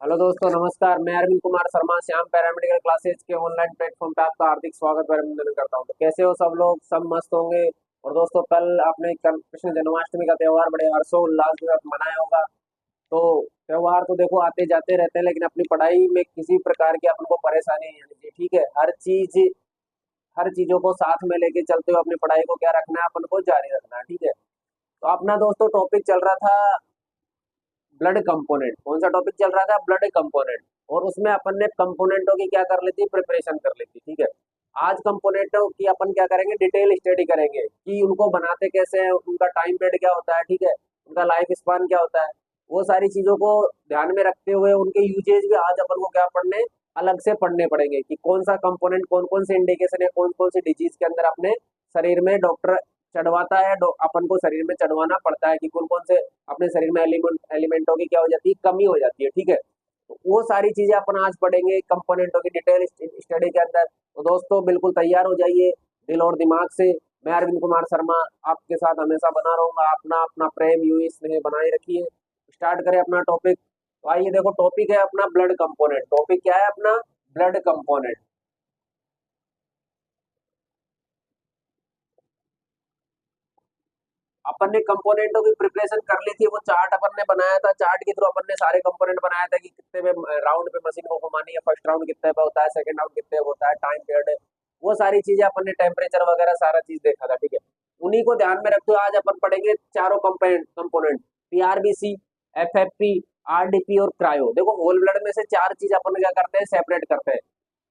Hello दोस्तों, नमस्कार। मैं अरविंद कुमार शर्मा श्याम पैरामेडिकल क्लासेज के ऑनलाइन प्लेटफॉर्म पे आपका हार्दिक स्वागत और अभिनंदन करता हूं। तो कैसे हो सब लोग? सब मस्त होंगे। और दोस्तों, कल आपने कृष्ण जन्माष्टमी का त्योहार बड़े हर्षोल्लास के साथ मनाया होगा। तो त्योहार तो देखो आते जाते रहते हैं, लेकिन अपनी पढ़ाई में किसी प्रकार की अपन को परेशानी नहीं आनी चाहिए। ठीक है, हर चीजों को साथ में लेके चलते हुए अपनी पढ़ाई को क्या रखना है, अपन को जारी रखना है। ठीक है, तो अपना दोस्तों टॉपिक चल रहा था ब्लड कंपोनेंट। कौन सा टॉपिक चल रहा था? Blood component. और उसमें अपन ने कंपोनेंटों की क्या कर ली थी? प्रिपरेशन कर ली थी। ठीक है, आज कंपोनेंटों की अपन क्या करेंगे? डिटेल स्टडी करेंगे कि उनको बनाते कैसे हैं, उनका टाइम पीरियड क्या होता है, ठीक है, उनका लाइफ स्पान क्या होता है। वो सारी चीजों को ध्यान में रखते हुए उनके यूजेज भी आज अपन को क्या पढ़ने, अलग से पढ़ने पड़ेंगे कि कौन सा कंपोनेंट कौन कौन से इंडिकेशन है, कौन कौन सी डिजीज के अंदर अपने शरीर में डॉक्टर चढ़वाता है, अपन को शरीर में चढ़वाना पड़ता है कि कौन कौन से अपने शरीर में एलिमेंटों की क्या हो जाती है, कमी हो जाती है। ठीक है, तो वो सारी चीजें अपन आज पढ़ेंगे कंपोनेंटों की डिटेल स्टडी के अंदर। तो दोस्तों बिल्कुल तैयार हो जाइए दिल और दिमाग से। मैं अरविंद कुमार शर्मा आपके साथ हमेशा बना रहूंगा। अपना अपना प्रेम यूं स्नेह बनाए रखिए। स्टार्ट करें अपना टॉपिक। तो आइए, देखो टॉपिक है अपना ब्लड कंपोनेंट। टॉपिक क्या है अपना? Blood component. अपन ने कंपोनेंटों की प्रिपरेशन कर ली थी। वो चार्ट अपन ने बनाया था, चार्ट के थ्रू अपन ने सारे कंपोनेंट बनाया था कि कितने में राउंड पे मशीन को घुमानी है, फर्स्ट राउंड कितने पे होता है, सेकंड राउंड कितने पे होता है, टाइम पीरियड, वो सारी चीजें अपन ने, टेम्परेचर वगैरह सारा चीज देखा था। ठीक है, उन्हीं को ध्यान में रखते हुए आज अपन पढ़ेंगे चारों कंपोनेंट, पीआरबीसी, एफएफपी, आरडीपी और क्रायो। देखो होल ब्लड में से चार चीज अपन क्या करते हैं? सेपरेट करते हैं।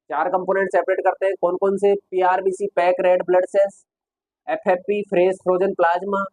चार कंपोनेंट सेपरेट करते हैं। कौन कौन से? PRBC pack red blood cells, FFP fresh frozen plasma,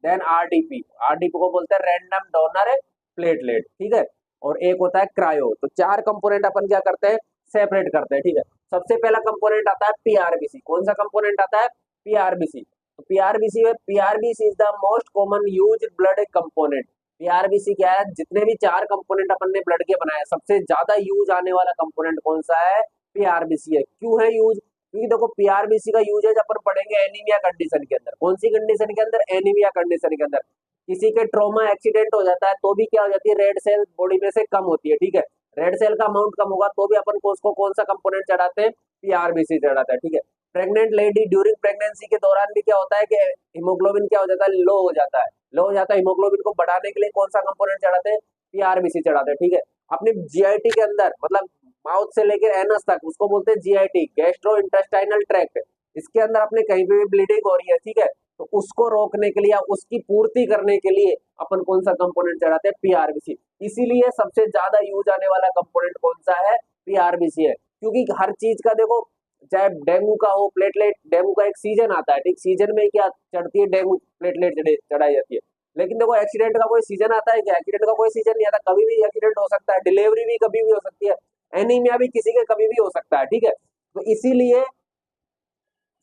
then RDP, RDP को बोलते हैं रैंडम डोनर प्लेटलेट। ठीक है, और एक होता है क्रायो। तो चार कंपोनेंट अपन क्या करते हैं? सेपरेट करते हैं। ठीक है, सबसे पहला कंपोनेंट आता है पीआरबीसी। कौन सा कंपोनेंट आता है? पीआरबीसी। तो पीआरबीसी में, PRBC is the most common use blood component. PRBC क्या है? जितने भी चार कंपोनेंट अपन ने ब्लड के बनाए, सबसे ज्यादा यूज आने वाला कंपोनेंट कौन सा है? पीआरबीसी है। क्यों है यूज? क्योंकि देखो पीआरबीसी का यूजेज अपन पढ़ेंगे एनीमिया कंडीशन के अंदर। कौन सी कंडीशन के अंदर? एनीमिया कंडीशन के अंदर। किसी के ट्रॉमा एक्सीडेंट हो जाता है तो भी क्या हो जाती है? रेड सेल बॉडी में से कम होती है। ठीक है, रेड सेल का अमाउंट कम होगा तो भी अपन को उसको कौन सा कंपोनेंट चढ़ाते हैं? पीआरबीसी चढ़ाता है। ठीक है, प्रेग्नेंट लेडी ड्यूरिंग प्रेगनेंसी के दौरान भी क्या होता है कि हिमोग्लोबिन क्या हो जाता है? लो हो जाता है। लो हो जाता है, हिमोग्लोबिन को बढ़ाने के लिए कौन सा कंपोनेंट चढ़ाते हैं? पीआरबीसी चढ़ाते हैं। ठीक है, अपने जीआईटी के अंदर, मतलब माउथ से लेकर एनस तक, उसको बोलते हैं जीआईटी, गैस्ट्रो इंटेस्टाइनल ट्रैक्ट। इसके अंदर अपने कहीं पे भी ब्लीडिंग हो रही है, ठीक है, तो उसको रोकने के लिए या उसकी पूर्ति करने के लिए अपन कौन सा कंपोनेंट चढ़ाते हैं? पीआरबीसी। इसीलिए सबसे ज्यादा यूज आने वाला कंपोनेंट कौन सा है? पीआरबीसी है। क्योंकि हर चीज का देखो, चाहे डेंगू का हो प्लेटलेट, डेंगू का एक सीजन आता है, ठीक, सीजन में क्या चढ़ती है? डेंगू प्लेटलेट चढ़ाई जाती है। लेकिन देखो एक्सीडेंट का कोई सीजन आता है क्या? एक्सीडेंट का कोई सीजन नहीं आता, कभी भी एक्सीडेंट हो सकता है, डिलीवरी भी कभी भी हो सकती है, एनीमिया भी किसी के कभी भी हो सकता है। ठीक है, तो इसीलिए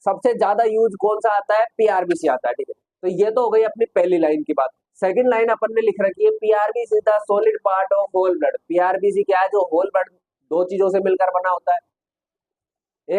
सबसे ज्यादा यूज कौन सा आता है? पीआरबीसी आता है। ठीक है, तो ये तो हो गई अपनी पहली लाइन की बात। सेकंड लाइन अपन ने लिख रखी है, PRBC is the solid part of whole blood. PRBC क्या है? जो होल ब्लड दो चीजों से मिलकर बना होता है।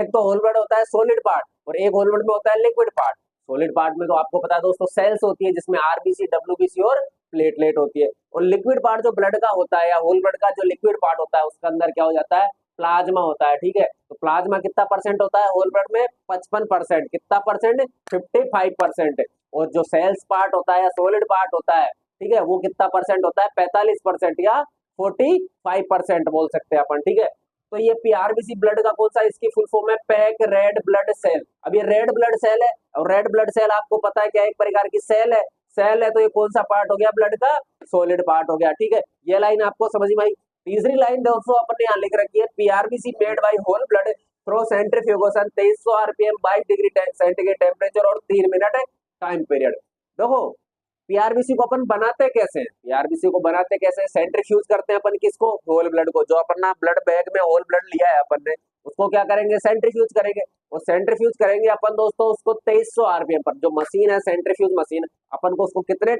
एक तो होल ब्लड होता है सॉलिड पार्ट, और एक होल ब्लड में होता है लिक्विड पार्ट। सॉलिड पार्ट में तो आपको पता है दोस्तों, सेल्स होती है जिसमें आरबीसी, डब्ल्यूबीसी और प्लेटलेट होती है। और लिक्विड पार्ट जो ब्लड का होता है, या होल ब्लड का जो लिक्विड पार्ट होता है, उसके अंदर क्या हो जाता है? प्लाज्मा होता है। ठीक है, तो प्लाज्मा कितना परसेंट होता है होल ब्लड में? 55%। कितना परसेंट? 55%। और जो सेल्स पार्ट होता है या सॉलिड पार्ट होता है, ठीक है, वो कितना परसेंट होता है? 45% या 45% बोल सकते हैं अपन। ठीक है, तो ये पीआरबीसी ब्लड का कौन सा, इसकी फुल फॉर्म है पैक रेड ब्लड सेल। अब ये रेड ब्लड सेल है, और रेड ब्लड सेल आपको पता है क्या, एक प्रकार की सेल है। सेल है तो ये कौन सा पार्ट हो गया ब्लड का? सॉलिड पार्ट हो गया। ठीक है, ये लाइन आपको समझ में आई। तीसरी लाइन दोस्तों अपन ने यहाँ लिख रखी है, PRBC made by whole blood through centrifugation 2300 RPM 22 degree centigrade temperature और 3 मिनट टाइम पीरियड। देखो पीआरबीसी को अपन बनाते कैसे हैं? पीआरबीसी को बनाते कैसे? सेंट्रीफ्यूज करते हैं अपन किसको? होल ब्लड को। जो अपन ना ब्लड बैग में होल ब्लड लिया है अपन ने, उसको क्या करेंगे? सेंट्रीफ्यूज करेंगे। और सेंट्रीफ्यूज करेंगे अपन दोस्तों उसको 2300 आरपीएम पर। जो मशीन है सेंट्रीफ्यूज मशीन, अपन को उसको कितने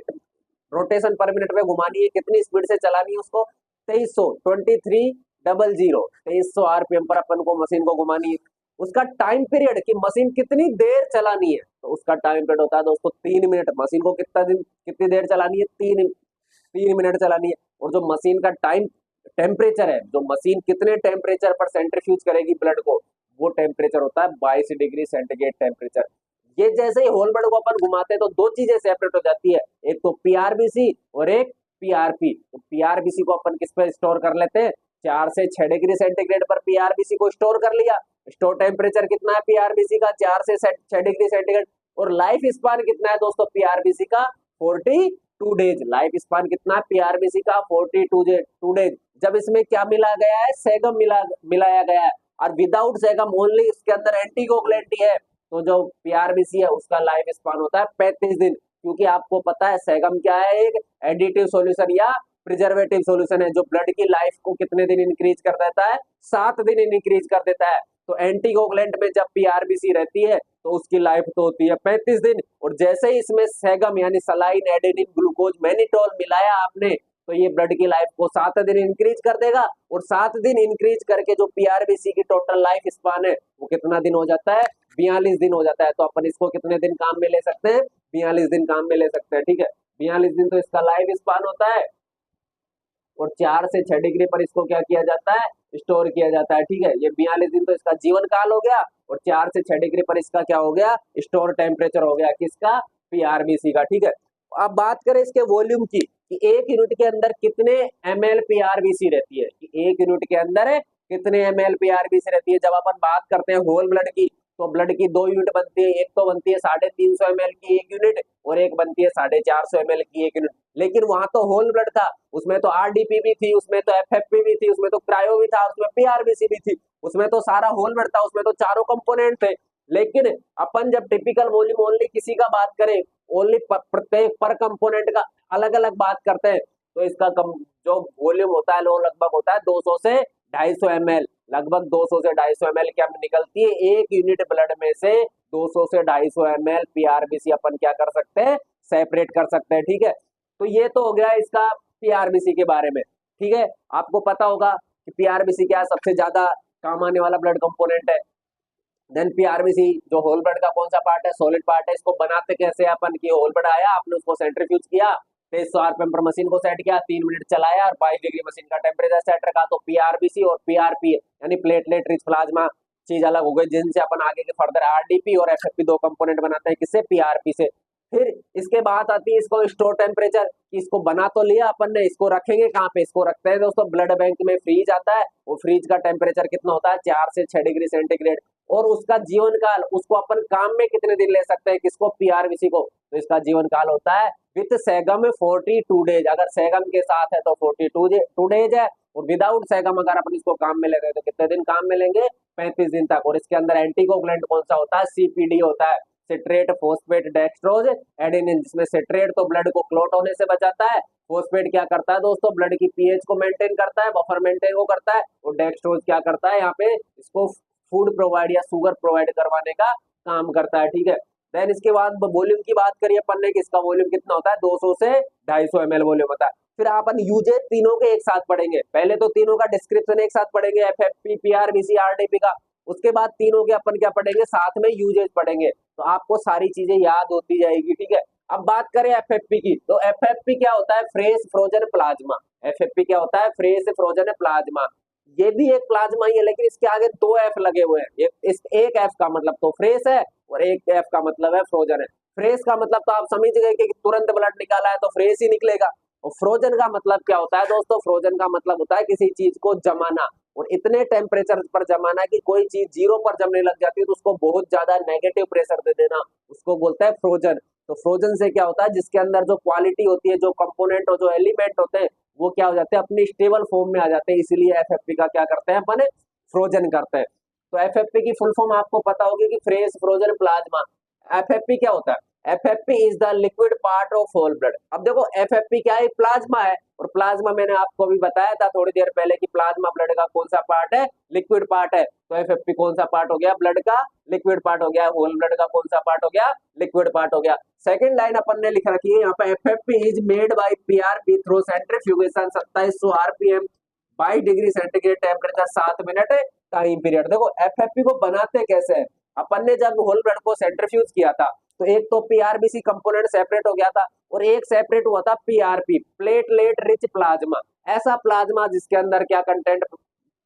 रोटेशन पर मिनट में घुमानी है, कितनी स्पीड से चलानी है उसको? 2300 आरपीएम पर अपन को मशीन को घुमानी है। उसका टाइम पीरियड कि मशीन कितनी देर चलानी है, तो उसका टाइम पीरियड होता है दोस्तों 3 मिनट। मशीन को कितना दिन, कितनी देर चलानी है? 3 मिनट चलानी है। और जो मशीन का टाइम टेम्परेचर है, जो मशीन कितने टेम्परेचर पर सेंट्रीफ्यूज करेगी ब्लड को, वो टेम्परेचर होता है 22 डिग्री सेंटीग्रेड टेम्परेचर। ये जैसे ही होल ब्लड को अपन घुमाते हैं तो दो चीजें सेपरेट हो जाती है, एक तो पीआरबीसी और एक पीआरपी। तो पीआरबीसी को अपन किस पे स्टोर कर लेते हैं, 4 से 6 डिग्री सेंटीग्रेड पर पीआरबीसी को स्टोर कर लिया। स्टोर टेम्परेचर कितना है पीआरबीसी का, 4 से 6 डिग्री सेंटीग्रेड। और लाइफ स्पान कितना है दोस्तों पीआरबीसी का, 42 डेज। लाइफ स्पान कितना है पीआरबीसी का, 42 डेज। जब इसमें क्या मिला गया है, सेगम मिलाया गया है, और विदाउट सेगम ओनली इसके अंदर एंटीकोगुलेंट है, तो जो पीआरबीसी है उसका लाइफ स्पान होता है 35 दिन। क्योंकि आपको पता है सेगम क्या है, एक एडिटिव सॉल्यूशन या प्रिजर्वेटिव सॉल्यूशन है, जो ब्लड की लाइफ को कितने दिन इंक्रीज कर देता है, 7 दिन इंक्रीज कर देता है। तो एंटीकोगुलेंट में जब पीआरबीसी रहती है तो उसकी लाइफ तो होती है 35 दिन। और जैसे ही इसमें सेगम यानी सलाइन, एडेनिन, ग्लूकोज, मैनिटोल मिलाया आपने, तो ये ब्लड की लाइफ को 7 दिन इंक्रीज कर देगा। और 7 दिन इंक्रीज करके जो पीआरबीसी की टोटल लाइफ स्पान है वो कितना दिन हो जाता है, 42 दिन हो जाता है। तो अपन इसको कितने दिन काम में ले सकते हैं, 42 दिन काम में ले सकते हैं, ठीक है। 42 दिन तो इसका लाइफ स्पान होता है, और 4 से 6 डिग्री पर इसको क्या किया जाता है, स्टोर किया जाता है, ठीक है। ये 42 दिन तो इसका जीवन काल हो गया, और 4 से 6 डिग्री पर इसका क्या हो गया, स्टोर टेम्परेचर हो गया, किसका, पीआरबीसी का, ठीक है। अब बात करें इसके वॉल्यूम की, कि 1 यूनिट के अंदर कितने ml पीआरबीसी रहती है, कि 1 यूनिट के अंदर कितने ml पीआरबीसी रहती है। जब अपन बात करते हैं होल ब्लड की, तो ब्लड की 2 यूनिट बनती है, एक तो बनती है 350 ml की 1 यूनिट, और एक बनती है 450 ml की 1 यूनिट। लेकिन वहां तो होल ब्लड था, उसमें तो आरडीपी भी थी, उसमें तो एफएफपी भी थी, उसमें तो क्रायो भी था, उसमें पीआरबीसी भी थी, उसमें तो सारा होल ब्लड था, उसमें तो चारों कंपोनेंट थे। लेकिन अपन जब टिपिकल वॉल्यूम ओनली किसी का बात करें, ओनली प्रत्येक पर कंपोनेंट का अलग अलग बात करते हैं, तो इसका जो वॉल्यूम होता है वो लगभग होता है 200 से 250 ml। लगभग 200 से 250 ml क्या निकलती है, 1 यूनिट ब्लड में से 200 से 250 ml पीआरबीसी अपन क्या कर सकते हैं, सेपरेट कर सकते हैं, ठीक है। तो ये तो हो गया इसका पीआरबीसी के बारे में, ठीक है। आपको पता होगा कि पीआरबीसी क्या है, सबसे ज्यादा काम आने वाला ब्लड कंपोनेंट है। देन पीआरबीसी जो होल ब्लड का कौन सा पार्ट है, सॉलिड पार्ट है। इसको बनाते कैसे अपन, की होल ब्लड आया, आपने उसको सेंट्रीफ्यूज किया, 2300 आरपीएम पर मशीन को सेट किया, 3 मिनट चलाया और 22 डिग्री मशीन का टेम्परेचर सेट रखा, तो पीआरबीसी और पीआरपी यानी प्लेटलेट रिच प्लाज्मा चीज अलग हो गई, जिनसे अपन आगे के फर्दर आरडीपी और एफएफपी 2 कंपोनेंट बनाते हैं, किससे, पीआरपी से। फिर इसके बाद आती है इसको स्टोर टेम्परेचर, कि इसको बना तो लिया अपन ने, इसको रखेंगे कहाँ पे, इसको रखते हैं दोस्तों ब्लड बैंक में, फ्रीज आता है, वो फ्रीज का टेम्परेचर कितना होता है, 4 से 6 डिग्री सेंटीग्रेड। और उसका जीवन काल, उसको अपन काम में कितने दिन ले सकते हैं, किसको, पीआरबीसी को, तो इसका जीवन काल होता है विथ सेगम 42 डेज। अगर सेगम के साथ है तो 42 डेज है, और विदाउट सेगम अगर अपन इसको काम में ले गए तो कितने दिन काम में लेंगे, 35 दिन तक। और इसके अंदर एंटीकोगुलेंट कौन सा होता है, सीपीडी होता है, सिट्रेट फोस्फेट डेक्सट्रोज एडेनिन, जिसमें सिट्रेट तो ब्लड को क्लॉट होने से बचाता है, फोस्फेट क्या करता है दोस्तों, ब्लड की पीएच को मेंटेन करता है, बफर मेंटेन को करता है, और डेक्सट्रोज क्या करता है, यहाँ पे इसको फूड प्रोवाइड या शुगर प्रोवाइड करवाने का काम करता है, ठीक है। देन इसके बाद वॉल्यूम की बात करिए अपन ने, कि इसका वॉल्यूम कितना होता है, 200 से 250 ml वॉल्यूम होता है। फिर अपन यूजेज तीनों के एक साथ पढ़ेंगे, पहले तो तीनों का डिस्क्रिप्शन एक साथ पढ़ेंगे, एफएफपी, पीआरबीसी, आरडीपी का। उसके बाद तीनों के अपन क्या पढ़ेंगे, साथ में यूजेज पढ़ेंगे, तो आपको सारी चीजें याद होती जाएगी, ठीक है। अब बात करें एफएफपी की, तो एफएफपी क्या होता है, फ्रेश फ्रोजन प्लाज्मा। एफएफपी क्या होता है, फ्रेश फ्रोजन प्लाज्मा। ये भी एक प्लाज्मा ही है, लेकिन इसके आगे 2 एफ लगे हुए हैं। एक एफ का मतलब तो फ्रेश है, और एक एफ का मतलब है फ्रोजन है। फ्रेश का मतलब तो आप समझ गए कि तुरंत ब्लड निकाला है तो फ्रेश ही निकलेगा। और फ्रोजन का मतलब क्या होता है दोस्तों, फ्रोजन का मतलब होता है किसी चीज को जमाना, और इतने टेम्परेचर पर जमाना कि कोई चीज 0 पर जमने लग जाती है तो उसको बहुत ज्यादा नेगेटिव प्रेशर दे देना, उसको बोलते हैं फ्रोजन। तो फ्रोजन से क्या होता है, जिसके अंदर जो क्वालिटी होती है, जो कंपोनेंट और जो एलिमेंट होते हैं, वो क्या हो जाते हैं, अपनी स्टेबल फॉर्म में आ जाते हैं, इसीलिए एफएफपी का क्या करते हैं अपन, फ्रोजन करते हैं। तो एफएफपी की फुल फॉर्म आपको पता होगी कि फ्रेश फ्रोजन प्लाज्मा। एफएफपी क्या होता है, FFP is the liquid part of whole blood. अब देखो एफएफपी क्या है, प्लाज्मा है, और प्लाज्मा मैंने आपको अभी बताया था थोड़ी देर पहले कि प्लाज्मा ब्लड का कौन सा पार्ट है, लिक्विड पार्ट है। तो एफएफपी कौन सा पार्ट हो गया, ब्लड का लिक्विड पार्ट हो गया, होल ब्लड का कौन सा पार्ट हो गया, लिक्विड पार्ट हो गया। सेकंड लाइन अपन ने लिख रखी है यहाँ पे, FFP is made by PRP through centrifugation 2700 RPM 22 degree centigrade temperature 7 minute time period. देखो एफएफपी को बनाते कैसे है, अपन ने जब होल ब्लड को सेंट्रीफ्यूज किया था तो एक तो पीआरबीसी कंपोनेंट सेपरेट हो गया था, और एक सेपरेट हुआ था पीआरपी, प्लेटलेट रिच प्लाज्मा। ऐसा प्लाज्मा जिसके अंदर क्या कंटेंट,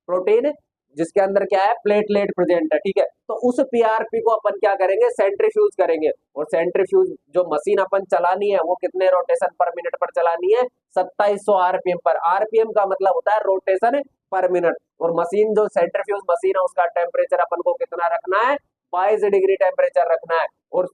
प्रोटीन, जिसके अंदर क्या है, प्लेटलेट प्रेजेंट है, ठीक है। तो उस पीआरपी को अपन क्या करेंगे, सेंट्रीफ्यूज करेंगे। और सेंट्रीफ्यूज जो मशीन अपन चलानी है वो कितने रोटेशन पर मिनट पर चलानी है, 2700 आरपीएम पर। आरपीएम का मतलब होता है रोटेशन पर मिनट। और मशीन जो सेंट्रीफ्यूज मशीन है उसका टेम्परेचर अपन को कितना रखना है, 22 डिग्री टेम्परेचर रखना है। और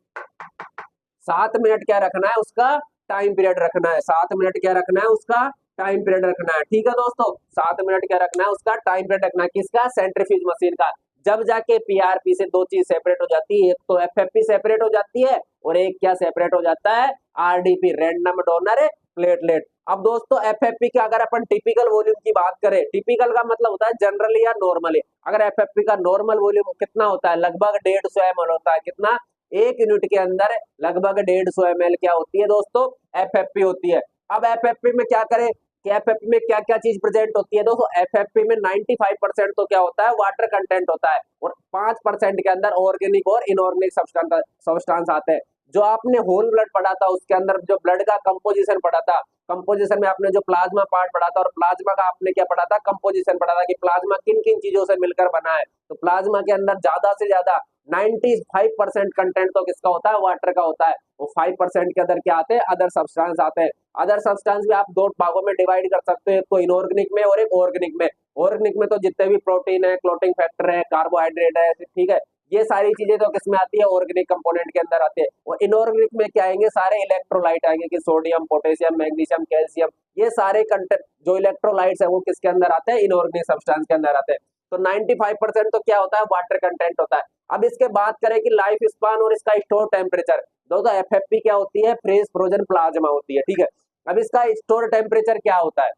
7 मिनट क्या रखना है, उसका टाइम पीरियड रखना है। 7 मिनट क्या रखना है, उसका टाइम पीरियड रखना है, ठीक है दोस्तों। 7 मिनट क्या रखना है, उसका टाइम पीरियड रखना है, किसका, सेंट्रीफ्यूज मशीन का। जब जाके पीआरपी से दो चीज सेपरेट हो जाती है, एक तो एफएफपी सेपरेट हो जाती है और एक क्या सेपरेट हो जाता है, आरडीपी, रैंडम डोनर प्लेटलेट। अब दोस्तों एफएफपी का अगर अपन टिपिकल वॉल्यूम की बात करें, टिपिकल का मतलब होता है जनरली या नॉर्मली। अगर एफएफपी का नॉर्मल वॉल्यूम कितना होता है, लगभग 150 ml होता है। कितना, 1 यूनिट के अंदर लगभग 150 ml क्या होती है दोस्तों, एफएफपी होती है। अब एफएफपी में क्या करें कि एफएफपी में क्या क्या चीज प्रेजेंट होती है दोस्तों। एफएफपी में 95% तो क्या होता है, वाटर कंटेंट होता है और 5% के अंदर ऑर्गेनिक और इनऑर्गेनिक सब्सटेंस आते हैं। जो आपने होल ब्लड पढ़ा था उसके अंदर जो ब्लड का कंपोजिशन पढ़ा था, कंपोजिशन में आपने जो प्लाज्मा पार्ट पढ़ा था और प्लाज्मा का आपने क्या पढ़ा था, कंपोजिशन पढ़ा था कि प्लाज्मा किन किन चीजों से मिलकर बना है। तो प्लाज्मा के अंदर ज्यादा से ज्यादा 95% कंटेंट तो किसका होता है, वाटर का होता है। वो 5% के अंदर क्या आते हैं, अदर सब्सटेंस आते हैं। अदर सब्सटेंस भी आप दो भागों में डिवाइड कर सकते हो, एक तो इनऑर्गेनिक में और एक ऑर्गेनिक में। ऑर्गेनिक में तो जितने भी प्रोटीन है, क्लोटिंग फैक्टर है, कार्बोहाइड्रेट है, ठीक है, ये सारी चीजें तो किसमें आती है, ऑर्गेनिक कंपोनेंट के अंदर आती है। और इनऑर्गेनिक में क्या आएंगे, सारे इलेक्ट्रोलाइट आएंगे कि सोडियम, पोटेशियम, मैग्नीशियम, कैल्शियम, ये सारे कंटेंट जो इलेक्ट्रोलाइट्स है वो किसके अंदर आते हैं, इनऑर्गेनिक सब्सटेंस के अंदर आते हैं। तो 95% तो क्या होता है, वाटर कंटेंट होता है। अब इसके बात करें कि लाइफ स्पान और इसका स्टोर टेम्परेचर, दोस्तों एफएफपी क्या होती है, फ्रेश फ्रोजन प्लाज्मा होती है, ठीक है। अब इसका स्टोर टेम्परेचर क्या होता है,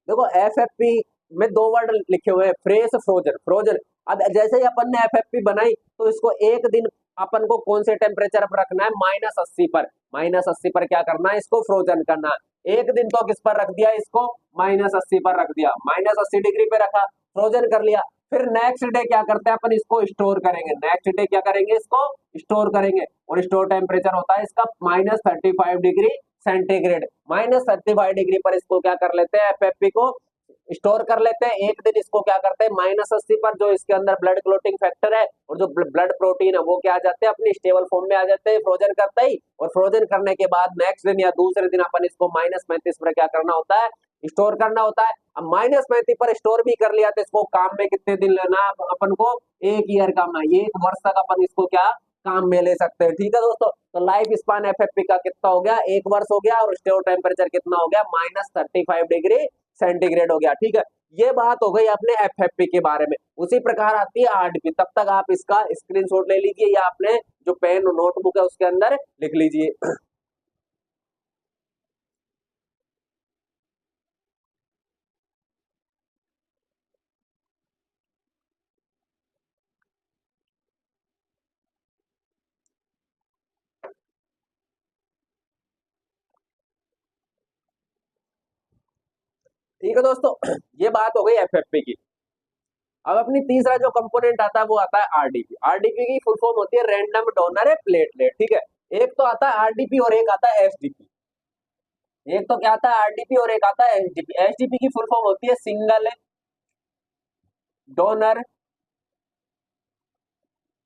देखो एफएफपी में दो वर्ड लिखे हुए हैं, फ्रेश, फ्रोजन। फ्रोजन, अब जैसे ही अपन ने एफएफपी बनाई तो इसको एक दिन अपन को कौन से टेम्परेचर पर रखना है, -80 पर। -80 पर क्या करना है, इसको फ्रोजन करना है। एक दिन तो किस पर रख दिया, इसको -80 पर रख दिया, -80 डिग्री पे रखा, फ्रोजन कर लिया। फिर नेक्स्ट डे क्या करते हैं अपन, इसको स्टोर करेंगे। नेक्स्ट डे क्या करेंगे, इसको स्टोर करेंगे। और स्टोर टेम्परेचर होता है इसका -35 डिग्री सेंटीग्रेड। -35 डिग्री पर इसको क्या कर लेते हैं, एफएफपी को स्टोर कर लेते हैं। एक दिन इसको क्या करते हैं, -80 पर, जो इसके अंदर ब्लड क्लोटिंग फैक्टर है और जो ब्लड प्रोटीन है वो क्या आ जाते हैं, अपनी स्टेबल फॉर्म में आ जाते हैं, फ्रोजन करते ही। और फ्रोजन करने के बाद नेक्स्ट दिन या दूसरे दिन अपन इसको -35 पर क्या करना होता है, स्टोर करना होता है। अब -35 पर स्टोर भी कर लिया तो इसको काम में कितने दिन लेना है अपन को, 1 ईयर काम है, 1 वर्ष तक अपन इसको क्या काम में ले सकते हैं, ठीक है दोस्तों। तो लाइफ स्पान एफएफपी का कितना हो गया, 1 वर्ष हो गया। और स्टोर टेम्परेचर कितना हो गया, -35 डिग्री सेंटीग्रेड हो गया, ठीक है। ये बात हो गई अपने एफएफपी के बारे में। उसी प्रकार आती है आरडीपी। तब तक आप इसका स्क्रीनशॉट ले लीजिए या अपने जो पेन नोटबुक है उसके अंदर लिख लीजिए। ठीक है दोस्तों, ये बात हो गई एफएफपी की। अब अपनी तीसरा जो कंपोनेंट आता है वो आता है आरडीपी। आरडीपी की फुल फॉर्म होती है रैंडम डोनर प्लेटलेट, ठीक है। एक तो आता है आरडीपी और एक आता है एसडीपी। एक तो क्या आता है, आरडीपी, और एक आता है एसडीपी। एसडीपी की फुल फॉर्म होती है सिंगल डोनर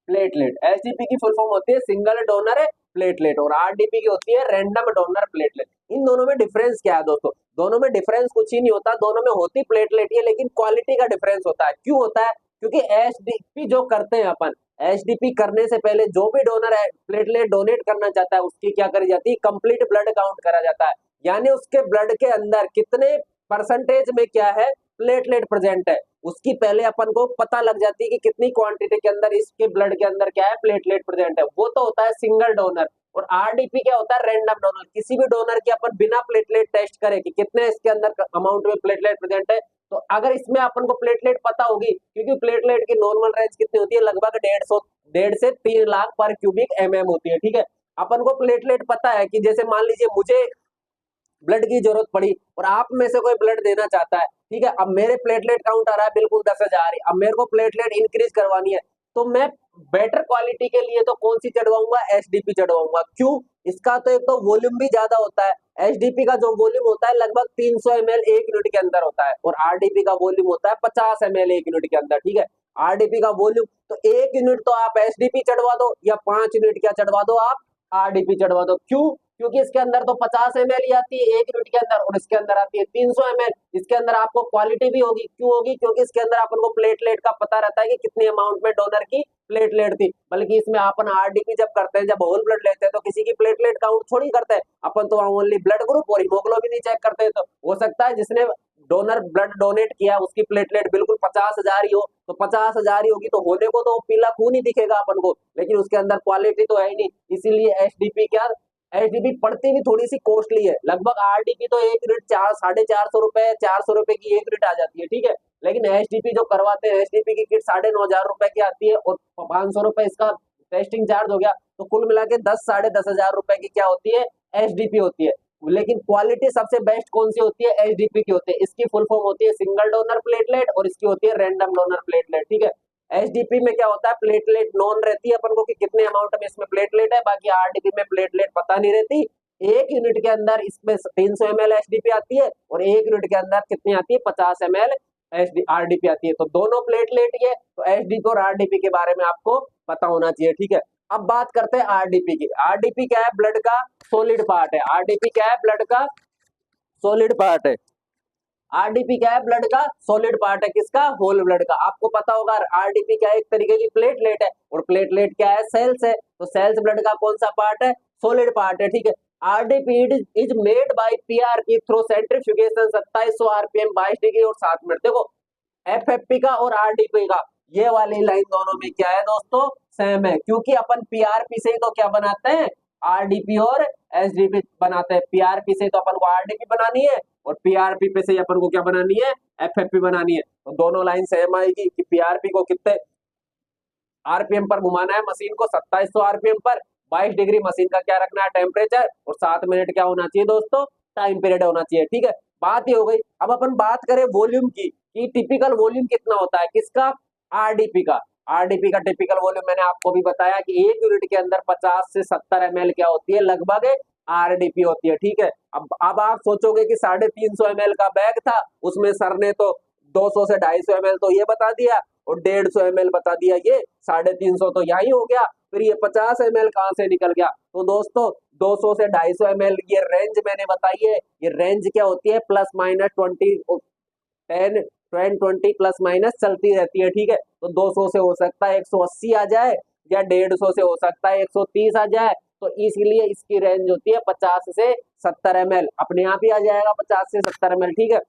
प्लेटलेट। एसडीपी की फुल फॉर्म होती है सिंगल डोनर प्लेटलेट और आरडीपी की होती है रैंडम डोनर प्लेटलेट। इन दोनों में डिफरेंस क्या है दोस्तों, दोनों में डिफरेंस कुछ ही नहीं होता, दोनों में होती प्लेटलेट ही है, लेकिन क्वालिटी का डिफरेंस होता है। क्यों होता है, क्योंकि एसडीपी जो करते हैं अपन, एसडीपी करने से पहले जो भी डोनर है प्लेटलेट डोनेट करना चाहता है उसकी क्या करी जाती है, कंप्लीट ब्लड काउंट करा जाता है। यानी उसके ब्लड के अंदर कितने परसेंटेज में क्या है, प्लेटलेट प्रेजेंट है, उसकी पहले अपन को पता लग जाती है कि कितनी क्वांटिटी के अंदर इसके ब्लड के अंदर क्या है, प्लेटलेट प्रेजेंट है। वो तो होता है सिंगल डोनर। और आरडीपी क्या होता है, रैंडम डोनर। किसी भी डोनर की अपन बिना प्लेटलेट टेस्ट करे कि कितने इसके अंदर अमाउंट में प्लेटलेट प्रेजेंट है, तो अगर इसमें अपन को प्लेटलेट पता होगी, क्योंकि प्लेटलेट की नॉर्मल रेंज कितनी होती है, लगभग 1.5 से 3 लाख पर क्यूबिक एमएम होती है, ठीक है। अपन को प्लेटलेट पता है कि जैसे मान लीजिए मुझे ब्लड की जरूरत पड़ी और आप में से कोई ब्लड देना चाहता है, ठीक है। अब मेरे प्लेटलेट काउंट आ रहा है बिल्कुल 10,000, अब मेरे को प्लेटलेट इंक्रीज करवानी है, तो मैं बेटर क्वालिटी के लिए तो कौन सी चढ़वाऊंगा, एचडीपी चढ़वाऊंगा। क्यों? इसका तो एक तो वॉल्यूम भी ज्यादा होता है। एचडीपी का जो वॉल्यूम होता है लगभग 300 ml 1 यूनिट के अंदर होता है, और आरडीपी का वॉल्यूम होता है 50 ml 1 यूनिट के अंदर। ठीक है, आरडीपी का वॉल्यूम तो 1 यूनिट तो आप एचडीपी चढ़वा दो, या 5 यूनिट क्या चढ़वा दो आप, आरडीपी चढ़वा दो। क्यों? क्योंकि इसके अंदर तो 50 ml ही आती है 1 यूनिट के अंदर, और इसके अंदर आती है 300 ml। इसके अंदर आपको क्वालिटी भी होगी। क्यों होगी? क्योंकि इसके अंदर अपन को प्लेटलेट का पता रहता है कि कितने अमाउंट में डोनर की प्लेटलेट थी। बल्कि इसमें अपन आरडीपी जब करते हैं, जब होल ब्लड लेते हैं, तो किसी की प्लेटलेट काउंट थोड़ी करते हैं अपन, तो ओनली ब्लड ग्रुप और हीमोग्लोबिन ही चेक करते हैं। तो हो सकता है जिसने डोनर ब्लड डोनेट किया उसकी प्लेटलेट बिल्कुल 50,000 ही हो, तो 50,000 ही होगी तो होने को तो पीला खून ही दिखेगा अपन को, लेकिन उसके अंदर क्वालिटी तो है ही नहीं। इसीलिए एचडीपी क्या, एचडीपी पड़ती भी थोड़ी सी कॉस्टली है। लगभग आरडीपी तो 1 यूनिट 400-450 रुपए, 400 रुपए की 1 यूनिट आ जाती है। ठीक है, लेकिन एचडीपी जो करवाते हैं, एचडीपी की किट 9,500 रुपए की आती है, और 500 रुपए इसका टेस्टिंग चार्ज हो गया, तो कुल मिला के 10-10,500 रुपए की क्या होती है, एचडीपी होती है। लेकिन क्वालिटी सबसे बेस्ट कौन सी होती है, एचडीपी की होती है। इसकी फुल फॉर्म होती है सिंगल डोनर प्लेटलेट, और इसकी होती है रैंडम डोनर प्लेटलेट। ठीक है, एचडीपी में क्या होता है, प्लेटलेट नॉन रहती है अपन को कि कितने अमाउंट में इसमें प्लेटलेट है, बाकी आरडीपी में प्लेटलेट पता नहीं रहती। 1 यूनिट के अंदर इसमें 300 ml एचडीपी आती है, और 1 यूनिट के अंदर कितनी आती है, 50 ml आरडीपी आती है। तो दोनों प्लेटलेट ही है, तो एचडीपी और आरडीपी के बारे में आपको पता होना चाहिए। ठीक है, अब बात करते हैं आरडीपी की। आरडीपी क्या है, ब्लड का सॉलिड पार्ट है। आरडीपी क्या है, ब्लड का सॉलिड पार्ट है। आरडीपी क्या है, ब्लड का सॉलिड पार्ट है। किसका, होल ब्लड का। आपको पता होगा आरडीपी क्या है, एक तरीके की प्लेटलेट है, और प्लेटलेट क्या है, सेल्स है। तो सेल्स ब्लड का कौन सा पार्ट है, सॉलिड पार्ट है। ठीक है, RDP is made by PRP through centrifugation 2700 RPM 22 degree और 7 मिनट। देखो, एफएफपी का और आरडीपी का ये वाली लाइन दोनों में क्या है दोस्तों, सेम है। क्योंकि अपन पीआरपी से ही तो क्या बनाते हैं, आरडीपी और एसडीपी बनाते हैं। पीआरपी से तो अपन को आरडीपी बनानी है, और पीआरपी पे से अपन को क्या बनानी है, एफएफपी बनानी है। तो दोनों लाइन सेम आएगी कि पीआरपी को कितने आरपीएम पर घुमाना है मशीन को, 2700 आरपीएम पर, 22 डिग्री मशीन का क्या रखना है, टेम्परेचर, और 7 मिनट क्या होना चाहिए दोस्तों, टाइम पीरियड होना चाहिए। ठीक है, बात ही हो गई। अब अपन बात करें वॉल्यूम की, कि टिपिकल वॉल्यूम कितना होता है, किसका, आरडीपी का। आरडीपी का टिपिकल वॉल्यूम मैंने आपको भी बताया कि 1 यूनिट के अंदर 50 से 70 ml क्या होती है, लगभग आरडीपी होती है। ठीक है, अब आप सोचोगे कि 350 ml का बैग था, उसमें सर ने तो 200 से 250 ml तो ये बता दिया, और 150 ml बता दिया, ये 350 तो यही हो गया, फिर ये 50 ml कहाँ से निकल गया। तो दोस्तों 200 से 250 ml ये रेंज मैंने बताई है। ये रेंज क्या होती है, प्लस माइनस 20 प्लस माइनस चलती रहती है। ठीक है, तो 200 से हो सकता है 180 आ जाए, या 150 से हो सकता है 130 आ जाए। तो इसलिए इसकी रेंज होती है 50 से 70 ml, अपने आप ही आ जाएगा 50 से 70 ml। ठीक है,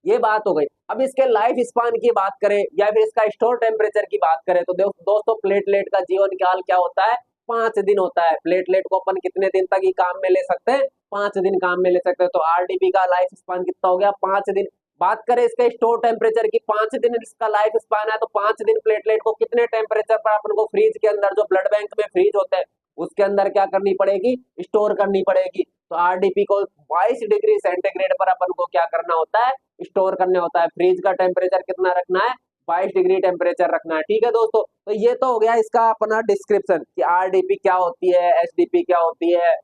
ये बात हो गई। अब इसके लाइफ स्पान की बात करें, या फिर इसका स्टोर टेम्परेचर की बात करें, तो दोस्तों प्लेटलेट का जीवन काल क्या होता है, 5 दिन होता है। प्लेटलेट को अपन कितने दिन तक ही काम में ले सकते हैं, 5 दिन काम में ले सकते हैं। तो आरडीपी का लाइफ स्पान कितना हो गया, 5 दिन। बात करें इसके स्टोर टेम्परेचर की, 5 दिन इसका लाइफ स्पान है, तो 5 दिन प्लेटलेट को कितने टेम्परेचर पर अपन को फ्रीज के अंदर, जो ब्लड बैंक में फ्रीज होते हैं उसके अंदर क्या करनी पड़ेगी, स्टोर करनी पड़ेगी। तो आरडीपी को 22 डिग्री सेंटीग्रेड पर अपन को क्या करना होता है, स्टोर करने होता है। फ्रिज का टेम्परेचर कितना रखना है, 22 डिग्री टेम्परेचर रखना है। ठीक है दोस्तों, तो ये तो हो गया इसका अपना डिस्क्रिप्शन कि आरडीपी क्या होती है, एचडीपी क्या होती है,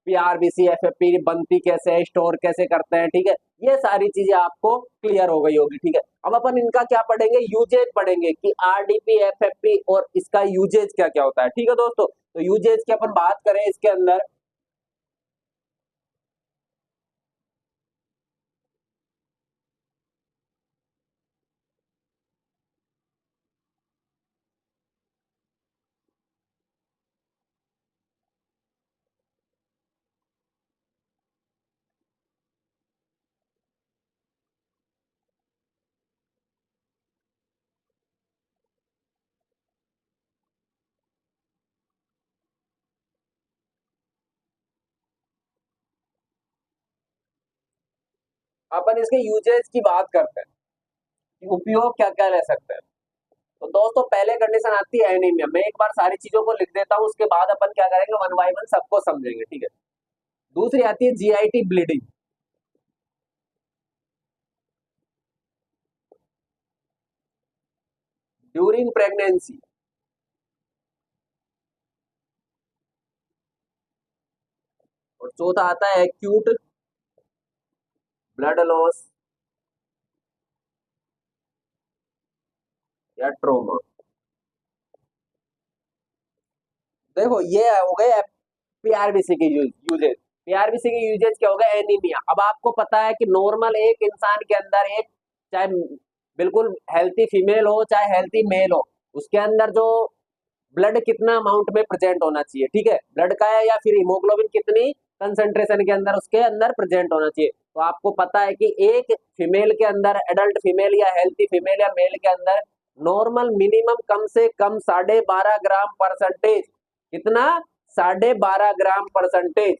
पीआरबीसी एफएफपी बनती कैसे है, स्टोर कैसे करते हैं। ठीक है, ये सारी चीजें आपको क्लियर हो गई होगी। ठीक है, अब अपन इनका क्या पढ़ेंगे, यूजेज पढ़ेंगे कि आरडीपी एफएफपी और इसका यूजेज क्या क्या होता है। ठीक है दोस्तों, तो यूजेज की अपन बात करें इसके अंदर, अपन इसके यूजेज की बात करते हैं कि उपयोग क्या क्या ले सकते हैं। तो दोस्तों पहले कंडीशन आती है एनीमिया। मैं एक बार सारी चीजों को लिख देता हूँ, उसके बाद अपन क्या करेंगे, वन बाय वन सबको समझेंगे। ठीक है, दूसरी आती है जीआईटी ब्लीडिंग ड्यूरिंग प्रेगनेंसी। और चौथा आता है एक्यूट ब्लड लॉस या ट्रोमा। देखो ये हो गए पीआरबीसी के यूजेज। पीआरबीसी के यूजेज क्या हो गया, एनीमिया। अब आपको पता है कि नॉर्मल एक इंसान के अंदर, एक चाहे बिल्कुल हेल्थी फीमेल हो चाहे हेल्थी मेल हो, उसके अंदर जो ब्लड कितना अमाउंट में प्रेजेंट होना चाहिए, ठीक है, ब्लड का है या फिर हीमोग्लोबिन कितनी कंसंट्रेशन के अंदर उसके अंदर प्रेजेंट होना चाहिए। तो आपको पता है कि एक फीमेल के अंदर, एडल्ट फीमेल या हेल्थी फीमेल या मेल के अंदर नॉर्मल मिनिमम कम से कम 12.5 ग्राम परसेंटेज, कितना, 12.5 ग्राम परसेंटेज,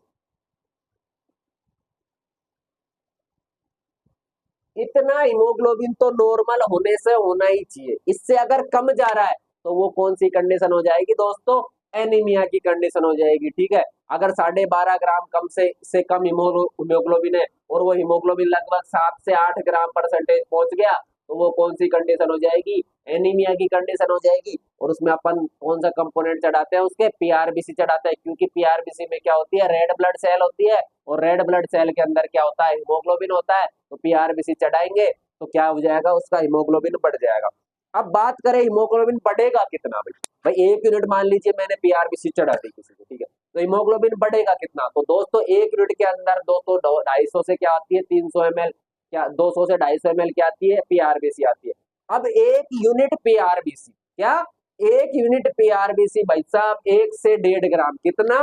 इतना हीमोग्लोबिन तो नॉर्मल होने से होना ही चाहिए। इससे अगर कम जा रहा है तो वो कौन सी कंडीशन हो जाएगी दोस्तों, एनीमिया की कंडीशन हो जाएगी, ठीक है। अगर 12.5 ग्राम कम से कम हीमोग्लोबिन है और वो हीमोग्लोबिन लगभग 7 से 8 ग्राम परसेंटेज पहुंच गया, तो वो कौन सी कंडीशन हो जाएगी, एनीमिया की कंडीशन हो जाएगी। और उसमें अपन कौन सा कंपोनेंट चढ़ाते हैं, उसके पीआरबीसी चढ़ाते हैं, क्योंकि पीआरबीसी में क्या होती है, रेड ब्लड सेल होती है, और रेड ब्लड सेल के अंदर क्या होता है, हीमोग्लोबिन होता है। तो पीआरबीसी चढ़ाएंगे तो क्या हो जाएगा, उसका हीमोग्लोबिन बढ़ जाएगा। अब बात करें हीमोग्लोबिन बढ़ेगा कितना, भाई भाई 1 यूनिट मान लीजिए मैंने पीआरबीसी चढ़ा दी किसी को, ठीक है, तो हीमोग्लोबिन बढ़ेगा कितना, तो दोस्तों 1 यूनिट के अंदर 200 250 से क्या आती है, 300 ml, क्या 200 से 250 ml क्या आती है, पीआरबीसी आती है। अब 1 यूनिट पीआरबीसी, क्या, 1 यूनिट पीआरबीसी भाई साहब 1 से 1.5 ग्राम, कितना,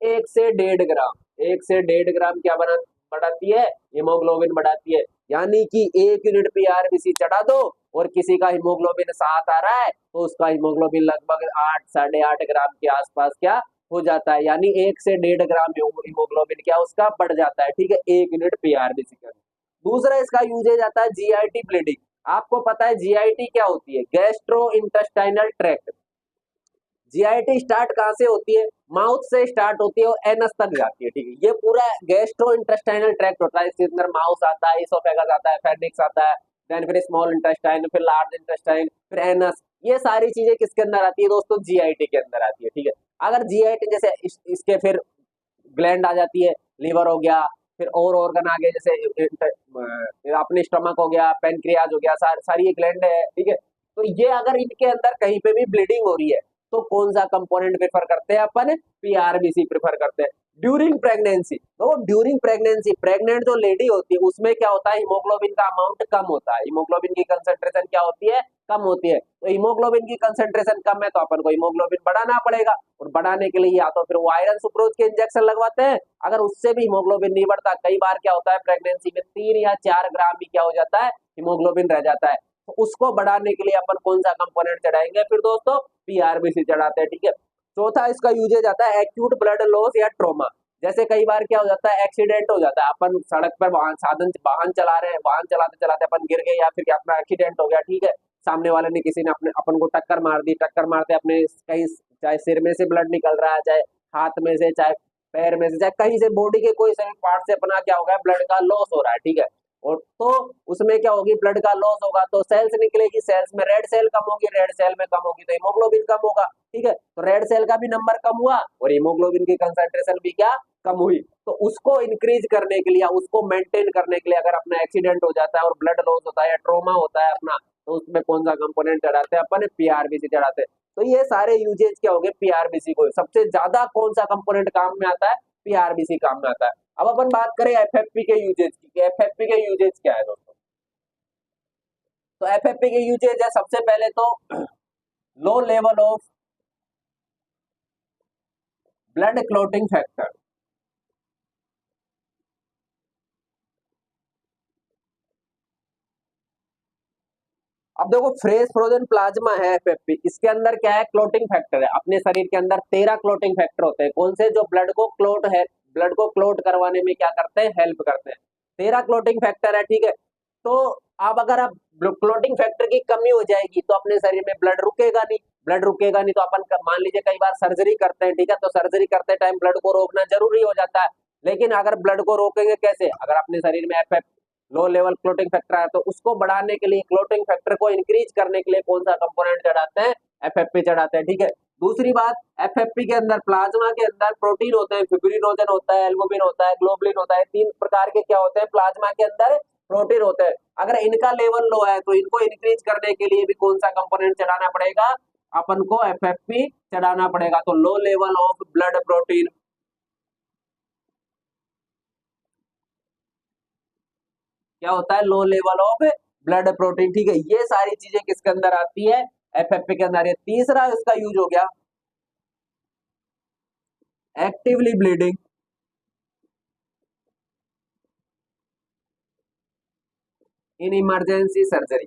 1 से 1.5 ग्राम, 1 से 1.5 ग्राम क्या बढ़ाती है, हीमोग्लोबिन बढ़ाती है। यानी कि 1 यूनिट पीआरबीसी चढ़ा दो और किसी का हीमोग्लोबिन 7 आ रहा है तो उसका हीमोग्लोबिन लगभग 8 साढ़े 8 ग्राम के आसपास क्या हो जाता है, यानी 1 से 1.5 ग्राम हीमोग्लोबिन क्या उसका बढ़ जाता है, ठीक है, 1 यूनिट पीआरबीसी का। दूसरा इसका यूजेज आता है जीआईटी ब्लीडिंग। आपको पता है जीआईटी क्या होती है, gastrointestinal tract. GIT start कहाँ से होती है, माउथ से स्टार्ट होती है और एनस तक जाती है, ठीक है। ये पूरा गैस्ट्रो इंटेस्टाइनल ट्रैक्ट होता है, इसके अंदर माउथ आता है, इसोफेगस आता है, फेनिक्स आता है, देन फिर स्मॉल इंटेस्टाइन, फिर लार्ज इंटेस्टाइन, फिर एनस। ये सारी चीजें किसके अंदर आती है दोस्तों, जीआईटी के अंदर आती है, ठीक है। अगर जीआईटी जैसे इसके फिर ग्लैंड आ जाती है, लीवर हो गया, फिर और ऑर्गन आ गए जैसे अपने स्टमक हो गया, पेनक्रियाज हो गया, सारी ये ग्लैंड है, ठीक है। तो ये अगर इनके अंदर कहीं पे भी ब्लीडिंग हो रही है तो कौन सा कंपोनेंट प्रेफर करते हैं अपन, पीआरबीसी प्रेफर करते हैं। ड्यूरिंग प्रेगनेंसी, तो ड्यूरिंग प्रेगनेंसी प्रेग्नेंट जो लेडी होती है उसमें क्या होता है, हीमोग्लोबिन का अमाउंट कम होता है, हीमोग्लोबिन की कंसेंट्रेशन क्या होती है, कम होती है। तो हीमोग्लोबिन की कंसेंट्रेशन कम है तो अपन को हीमोग्लोबिन बढ़ाना पड़ेगा, और बढ़ाने के लिए या तो फिर वो आयरन सुक्रोज के इंजेक्शन लगवाते हैं। अगर उससे भी हीमोग्लोबिन नहीं बढ़ता, कई बार क्या होता है प्रेगनेंसी में 3 या 4 ग्राम भी क्या हो जाता है, हीमोग्लोबिन रह जाता है, तो उसको बढ़ाने के लिए अपन कौन सा कंपोनेंट चढ़ाएंगे, फिर दोस्तों पीआरबीसी चढ़ाते हैं, ठीक है। चौथा इसका यूजेज आता है एक्यूट ब्लड लॉस या ट्रोमा। जैसे कई बार क्या हो जाता है, एक्सीडेंट हो जाता है, अपन सड़क पर वाहन चला रहे हैं, वाहन चलाते चलाते अपन गिर गए या फिर अपना एक्सीडेंट हो गया, ठीक है, सामने वाले ने किसी ने अपने अपन को टक्कर मार दी, टक्कर मारते अपने कहीं, चाहे सिर में से ब्लड निकल रहा है, चाहे हाथ में से, चाहे पैर में से, चाहे कहीं से बॉडी के कोई से पार्ट से अपना क्या होगा, ब्लड का लॉस हो रहा है, ठीक है। और तो उसमें क्या होगी, ब्लड का लॉस होगा तो सेल्स निकलेगी, सेल्स में रेड सेल कम होगी, रेड सेल में कम होगी तो हीमोग्लोबिन कम होगा, ठीक है। तो रेड सेल का भी नंबर कम हुआ और हीमोग्लोबिन की कंसंट्रेशन भी क्या कम हुई। तो उसको इंक्रीज करने के लिए, उसको मेंटेन करने के लिए, अगर अपना एक्सीडेंट हो जाता है और ब्लड लॉस होता है या ट्रोमा होता है अपना, तो उसमें कौन सा कंपोनेंट चढ़ाते हैं अपन, पीआरबीसी चढ़ाते हैं। तो ये सारे यूजेज क्या हो गए पीआरबीसी को, सबसे ज्यादा कौन सा कंपोनेंट काम में आता है, पीआरबीसी काम में आता है। अब अपन बात करें एफएफपी के यूजेज की, एफएफपी के यूजेज क्या है दोस्तों। तो एफएफपी के यूजेज है, सबसे पहले तो low level of blood clotting factor. अब देखो फ्रेश फ्रोजन प्लाज्मा है एफएफपी, इसके अंदर क्या है, क्लोटिंग फैक्टर है। अपने शरीर के अंदर 13 क्लोटिंग फैक्टर होते हैं, कौन से, जो ब्लड को क्लोट है, ब्लड को क्लोट करवाने में क्या करते हैं, हेल्प करते हैं। 13 क्लोटिंग फैक्टर है, ठीक है। तो अब अगर आप क्लोटिंग फैक्टर की कमी हो जाएगी तो अपने शरीर में ब्लड रुकेगा नहीं, ब्लड रुकेगा नहीं तो अपन मान लीजिए कई बार सर्जरी करते हैं, ठीक है, तो सर्जरी करते टाइम ब्लड को रोकना जरूरी हो जाता है। लेकिन अगर ब्लड को रोकेंगे कैसे, अगर अपने शरीर में F low level clotting factor है तो उसको बढ़ाने के लिए, क्लोटिंग फैक्टर को इंक्रीज करने के लिए कौन सा कंपोनेंट चढ़ाते हैं, एफएफपी चढ़ाते हैं, ठीक है। दूसरी बात, एफएफपी के अंदर, प्लाज्मा के अंदर प्रोटीन होते हैं, फिब्रिनोजन होता है, एल्बुमिन होता है, ग्लोबुलिन होता है, तीन प्रकार के क्या होते हैं प्लाज्मा के अंदर प्रोटीन होते हैं। अगर इनका लेवल लो है तो इनको इंक्रीज करने के लिए भी कौन सा कंपोनेंट चढ़ाना पड़ेगा, अपन को एफएफपी चढ़ाना पड़ेगा। तो low level of blood protein, क्या होता है, low level of blood protein, ठीक है। ये सारी चीजें किसके अंदर आती है, एफएफपी के अंदर। ये तीसरा इसका यूज हो गया actively bleeding in emergency surgery.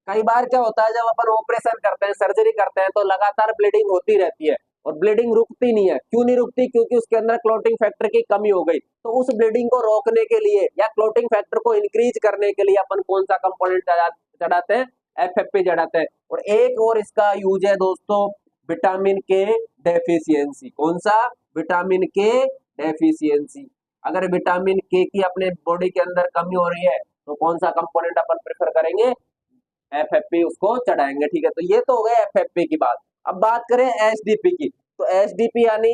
कई बार क्या होता है, जब अपन ऑपरेशन करते हैं, सर्जरी करते हैं, तो लगातार ब्लीडिंग होती रहती है और ब्लीडिंग रुकती नहीं है। क्यों नहीं रुकती, क्योंकि उसके अंदर क्लोटिंग फैक्टर की कमी हो गई। तो उस ब्लीडिंग को रोकने के लिए या क्लोटिंग फैक्टर को इंक्रीज करने के लिए अपन कौन सा कंपोनेंट चढ़ाते हैं, एफएफपी चढ़ाते हैं। और एक और इसका यूज है दोस्तों, विटामिन के डेफिशिएंसी। कौन सा, विटामिन के डेफिशिएंसी। अगर विटामिन के की अपने बॉडी के अंदर कमी हो रही है तो कौन सा कंपोनेंट अपन प्रेफर करेंगे, एफएफपी उसको चढ़ाएंगे, ठीक है। तो ये तो हो गया एफएफपी की बात। अब बात करें एसडीपी की, तो एसडीपी यानी,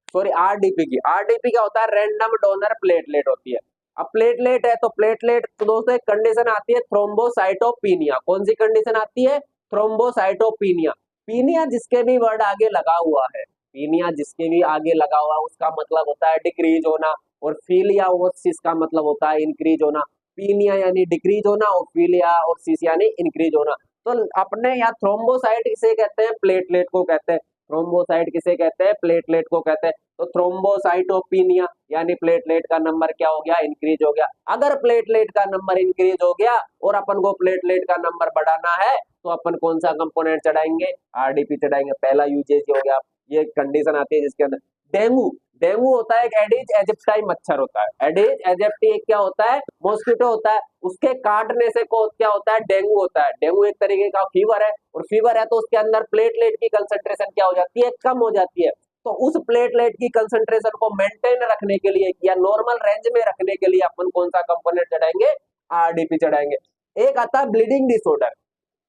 सॉरी, आरडीपी की। आरडीपी क्या होता है, रैंडम डोनर प्लेटलेट होती है। अब प्लेटलेट है तो प्लेटलेट, तो दोस्तों एक कंडीशन आती है थ्रोम्बोसाइटोपिनिया। कौन सी कंडीशन आती है, थ्रोम्बोसाइटोपिनिया। पीनिया जिसके भी वर्ड आगे लगा हुआ है, पीनिया जिसके भी आगे लगा हुआ है, उसका मतलब होता है डिक्रीज होना, और फीलिया ओसिस का मतलब होता है इंक्रीज होना। पीनिया यानी डिक्रीज होना और फीलिया और सिस यानी इंक्रीज होना। तो अपने यहाँ थ्रोम्बोसाइट किसे कहते हैं, प्लेटलेट को कहते हैं। थ्रोम्बोसाइट किसे कहते हैं, प्लेटलेट को कहते हैं। तो थ्रोम्बोसाइटोपिनिया यानी प्लेटलेट का नंबर क्या हो गया, इंक्रीज हो गया। अगर प्लेटलेट का नंबर इंक्रीज हो गया और अपन को प्लेटलेट का नंबर बढ़ाना है तो अपन कौन सा कंपोनेंट चढ़ाएंगे, आरडीपी चढ़ाएंगे। पहला यूजेज हो गया। ये कंडीशन आती है जिसके अंदर डेंगू, डेंगू होता है एक एडिज एजिप्टाई मच्छर होता है। एडिज एजिप्टी एक क्या होता है, मॉस्किटो होता है। उसके काटने से को क्या होता है, डेंगू होता है। डेंगू एक तरीके का फीवर है, और फीवर है तो उसके अंदर प्लेटलेट की कंसंट्रेशन क्या हो जाती है, कम हो जाती है। तो उस प्लेटलेट की कंसंट्रेशन को मेंटेन रखने के लिए या नॉर्मल रेंज में रखने के लिए अपन कौन सा कंपोनेंट चढ़ाएंगे, आरडीपी चढ़ाएंगे। एक आता है ब्लीडिंग डिसऑर्डर।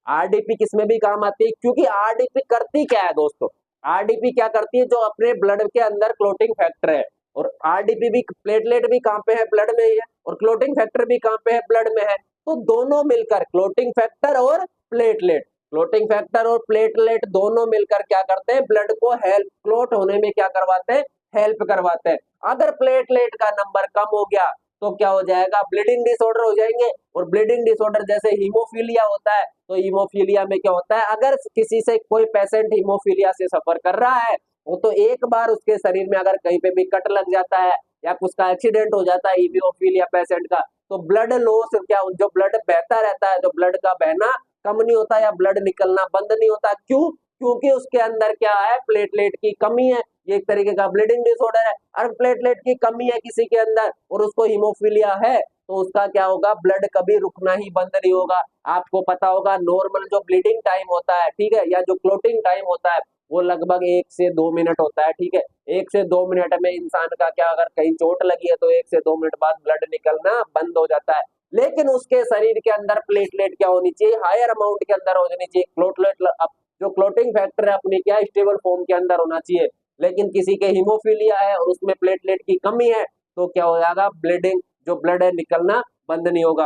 आरडीपी किसमें भी काम आती है, क्योंकि आरडीपी करती क्या है दोस्तों, आरडीपी क्या करती है, जो अपने ब्लड के अंदर क्लोटिंग फैक्टर है, और आरडीपी भी, प्लेटलेट भी कहां पे है, ब्लड में ही है, और क्लोटिंग फैक्टर भी कहां पे है, ब्लड में है। तो दोनों मिलकर, क्लोटिंग फैक्टर और प्लेटलेट, क्लोटिंग फैक्टर और प्लेटलेट दोनों मिलकर क्या करते हैं, ब्लड को हेल्प, क्लोट होने में क्या करवाते हैं, हेल्प करवाते हैं। अगर प्लेटलेट का नंबर कम हो गया तो क्या हो जाएगा, ब्लीडिंग डिसऑर्डर हो जाएंगे। और ब्लीडिंग डिसऑर्डर जैसे हीमोफीलिया होता है, तो हीमोफीलिया में क्या होता है, अगर किसी से कोई पेशेंट हीमोफीलिया से सफर कर रहा है, वो तो एक बार उसके शरीर में अगर कहीं पे भी कट लग जाता है या उसका एक्सीडेंट हो जाता है हीमोफीलिया पेशेंट का, तो ब्लड लॉस, क्या जो ब्लड बहता रहता है, जो ब्लड का बहना कम नहीं होता या ब्लड निकलना बंद नहीं होता। क्यों, क्योंकि उसके अंदर क्या है, प्लेटलेट की कमी है। ये एक तरीके का ब्लीडिंग डिसऑर्डर है। अगर प्लेटलेट की कमी है किसी के अंदर और उसको हीमोफीलिया है, तो उसका क्या होगा, ब्लड कभी रुकना ही बंद नहीं होगा। आपको पता होगा नॉर्मल जो ब्लीडिंग टाइम होता है, ठीक है, या जो क्लोटिंग टाइम होता है, वो लगभग 1 से 2 मिनट होता है, ठीक है। 1 से 2 मिनट में इंसान का क्या, अगर कहीं चोट लगी है तो 1 से 2 मिनट बाद ब्लड निकलना बंद हो जाता है। लेकिन उसके शरीर के अंदर प्लेटलेट क्या होनी चाहिए, हायर अमाउंट के अंदर होनी चाहिए। प्लेटलेट जो क्लोटिंग फैक्टर है अपनी क्या, स्टेबल फॉर्म के अंदर होना चाहिए। लेकिन किसी के हीमोफीलिया है और उसमें प्लेटलेट की कमी है, तो क्या हो जाएगा, ब्लीडिंग, जो ब्लड है निकलना बंद नहीं होगा।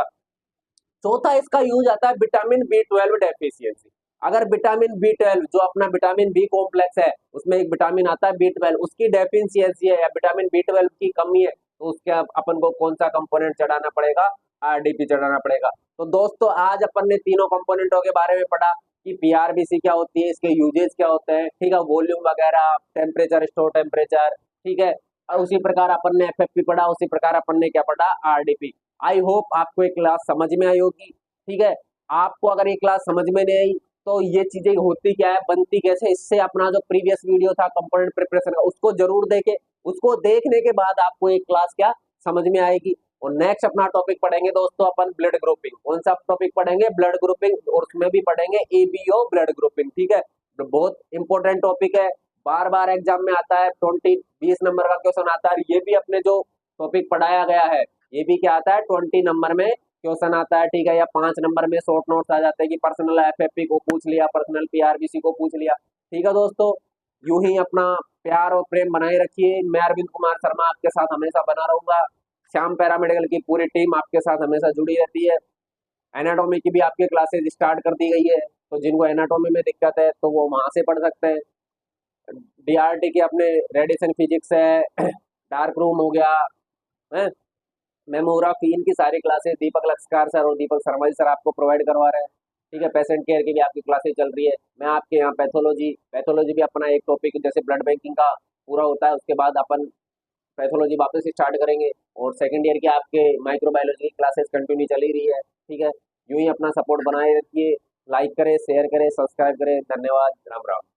चौथा इसका यूज आता है विटामिन बी 12 डेफिशिएंसी। अगर विटामिन बी 12, जो अपना विटामिन बी कॉम्प्लेक्स है, उसमें एक विटामिन आता है बी 12, उसकी डेफिशिएंसी है या विटामिन बी 12 की कमी है, तो उसके अपन को कौन सा कंपोनेंट चढ़ाना पड़ेगा, आरडीपी चढ़ाना पड़ेगा। तो दोस्तों आज अपन ने तीनों कंपोनेंटों के बारे में पढ़ा कि पीआरबीसी क्या होती है, इसके यूजेज क्या होते हैं, ठीक है, वॉल्यूम वगैरह, टेम्परेचर, स्टोर टेम्परेचर, ठीक है। और उसी प्रकार अपन ने एफएफपी पढ़ा, उसी प्रकार अपन ने क्या पढ़ा, आरडीपी। आई होप आपको ये क्लास समझ में आई होगी, ठीक है। आपको अगर ये क्लास समझ में नहीं आई तो ये चीजें होती क्या है, बनती कैसे, इससे अपना जो प्रीवियस वीडियो था कंपोनेंट प्रिपरेशन का, उसको जरूर देखें। उसको देखने के बाद आपको ये क्लास क्या समझ में आएगी। और नेक्स्ट अपना टॉपिक पढ़ेंगे दोस्तों अपन, ब्लड ग्रुपिंग। कौन सा टॉपिक पढ़ेंगे, ब्लड ग्रुपिंग, और उसमें भी पढ़ेंगे एबीओ ब्लड ग्रुपिंग, ठीक है। तो बहुत इंपॉर्टेंट टॉपिक है, बार बार एग्जाम में आता है, 20 नंबर का क्वेश्चन आता है। ये भी अपने जो टॉपिक पढ़ाया गया है, ये भी क्या आता है, 20 नंबर में क्वेश्चन आता है, ठीक है, या 5 नंबर में शॉर्ट नोट्स आ जाते हैं कि पर्सनल एफएफपी को पूछ लिया, पर्सनल पीआरबीसी को पूछ लिया। ठीक है दोस्तों, यूं ही अपना प्यार और प्रेम बनाए रखिए। मैं अरविंद कुमार शर्मा आपके साथ हमेशा बना रहूंगा। श्याम पैरामेडिकल की पूरी टीम आपके साथ हमेशा जुड़ी रहती है। एनाटॉमी की भी आपकी क्लासेज स्टार्ट कर दी गई है, तो जिनको एनाटॉमी में दिक्कत है तो वो वहां से पढ़ सकते हैं। डीआरटी के अपने रेडिएशन फिजिक्स है, डार्क रूम हो गया है, मेमोरा की, इनकी सारी क्लासेस दीपक लक्ष्कार सर और दीपक शर्मा जी सर आपको प्रोवाइड करवा रहे हैं। ठीक है, पेशेंट केयर की भी आपकी क्लासेस चल रही है। मैं आपके यहाँ पैथोलॉजी पैथोलॉजी भी अपना एक टॉपिक जैसे ब्लड बैंकिंग का पूरा होता है, उसके बाद अपन पैथोलॉजी वापस स्टार्ट करेंगे। और सेकंड ईयर की आपके माइक्रोबायोलॉजी की क्लासेस कंटिन्यू चल ही रही है। ठीक है, यूं ही अपना सपोर्ट बनाए रखिए। लाइक करें, शेयर करें, सब्सक्राइब करें। धन्यवाद, राम राम।